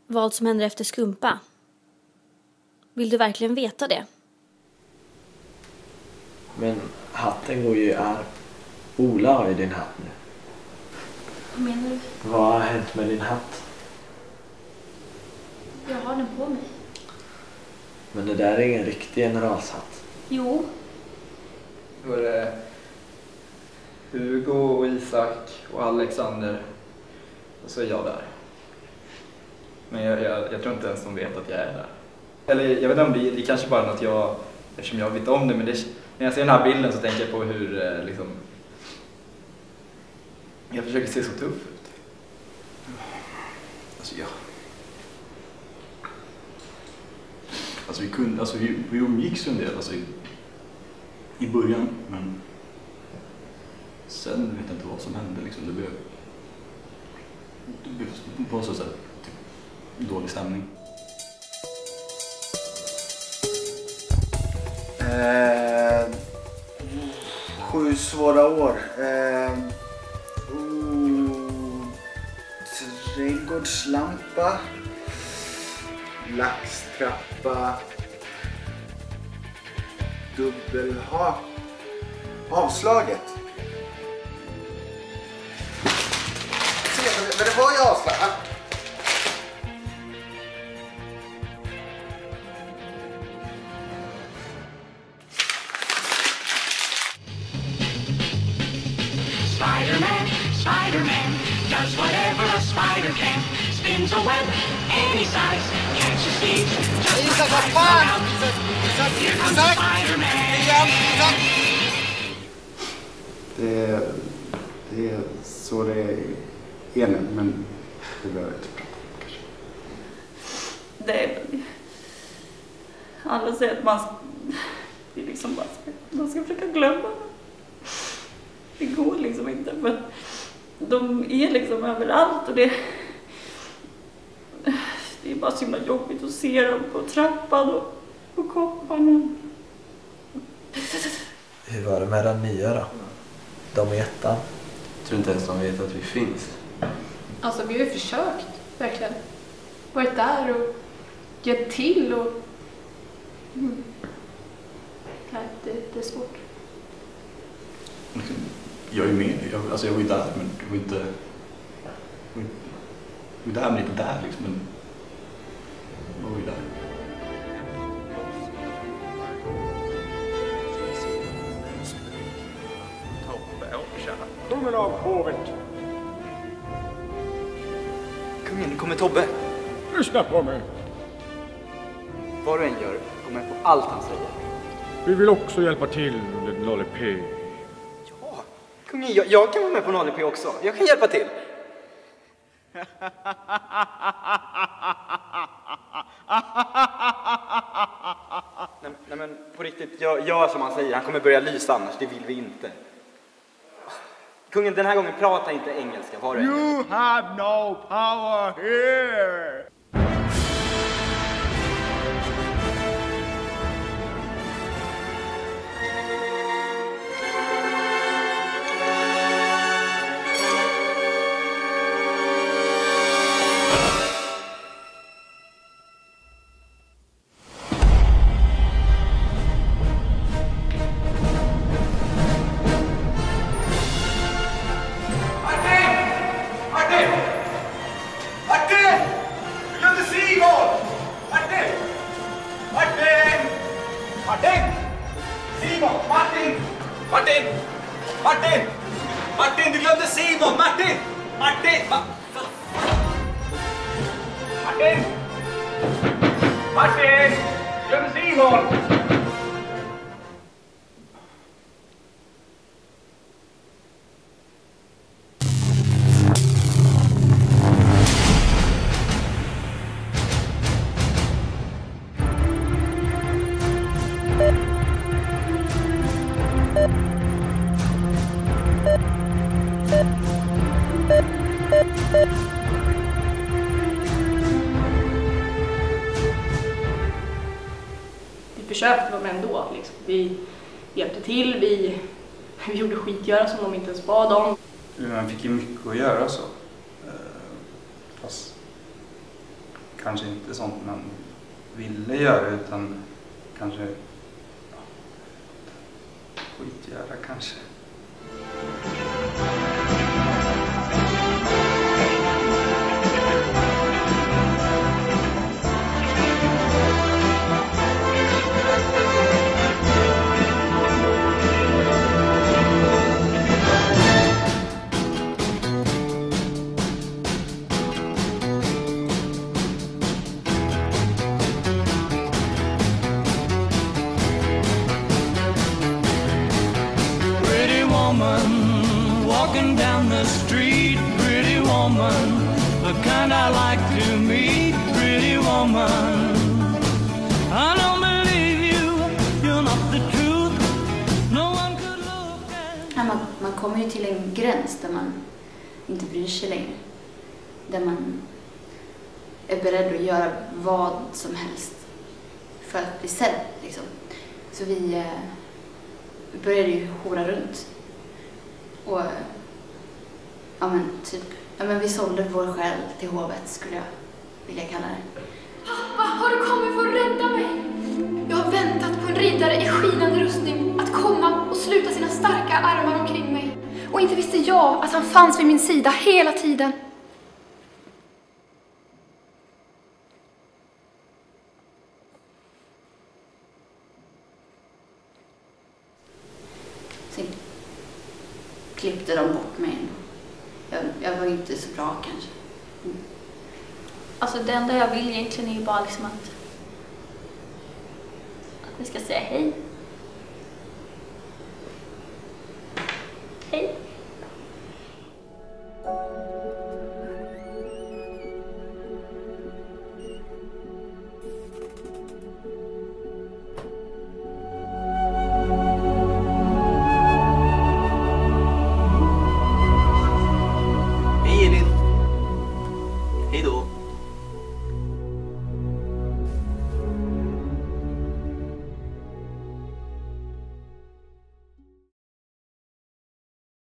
vad som händer efter Skumpa? Vill du verkligen veta det? Men hatten går ju i arv. Ola har ju din hatt nu. Vad menar du? Vad har hänt med din hatt? Jag har den på mig. Men det där är ingen riktig generalshatt. Jo. Då är det Hugo och Isak och Alexander. Och så är jag där. Men jag tror inte ens de vet att jag är där. Eller jag vet inte om det är kanske bara något jag, eftersom jag vet om det, men det, när jag ser den här bilden så tänker jag på hur liksom, jag försöker se så tuff ut. Alltså vi umgicks ju en del i början, men sen vet jag inte vad som hände liksom. Det blev på så sätt typ dålig stämning. 7 svåra år. Trädgårdslampa. Laxtrappa. Dubbelhak. Avslaget. Men det var ju avslaget. Spider-Man does whatever a spider can. Spins a web any size, catches thieves just Isak, vad fan! Here comes Spider-Man. Det är så det är nu, men det behöver jag inte prata om kanske. Det alla säger att det är liksom bara, man ska försöka glömma. Det går liksom inte, för de är liksom överallt och det är bara så himla jobbigt att se dem på trappan och på kopparna. Hur var det med den nya då? De i ettan. Jag tror inte ens de vet att vi finns. Alltså vi har ju försökt, verkligen. Varit där och hjälpt till och... Nej, det är svårt. Jag är med. Jag var ju där, men det var inte... Jag var där, men inte där liksom. Men jag var ju där. Kungen av hovet. Kungen, kommer Tobbe. Lyssna på mig. Vad du än gör, kommer jag på allt han säger. Vi vill också hjälpa till under Nolle-P. Ja, kungen, jag kan vara med på Nolle-P också. Jag kan hjälpa till. Nej men på riktigt, gör som han säger. Han kommer börja lysa annars, det vill vi inte. Kungen, den här gången prata inte engelska, var det? You have no power here! Martin, du glömde Simon! Martin! Martin! Du glömde Simon! Vi försökte vara med ändå. Liksom. Vi hjälpte till, vi gjorde skitgöra som de inte ens bad om. Man fick ju mycket att göra så. Fast kanske inte sånt man ville göra utan kanske skitgöra kanske. Walking down the street, pretty woman, the kind I like to meet, pretty woman. I don't believe you, you're not the truth. No one could look at. Man kommer ju till en gräns där man inte bryr sig längre. Där man är beredd att göra vad som helst för att bli sedd, liksom. Så vi började ju hora runt. Och vi sålde vår själ till hovet, skulle jag vilja kalla det. Pappa, har du kommit för att rädda mig? Jag har väntat på en riddare i skinande rustning att komma och sluta sina starka armar omkring mig. Och inte visste jag att han fanns vid min sida hela tiden. Sen klippte de bort mig. Jag var inte så bra kanske. Alltså det enda jag vill egentligen är ju bara liksom att vi ska säga hej. Hej.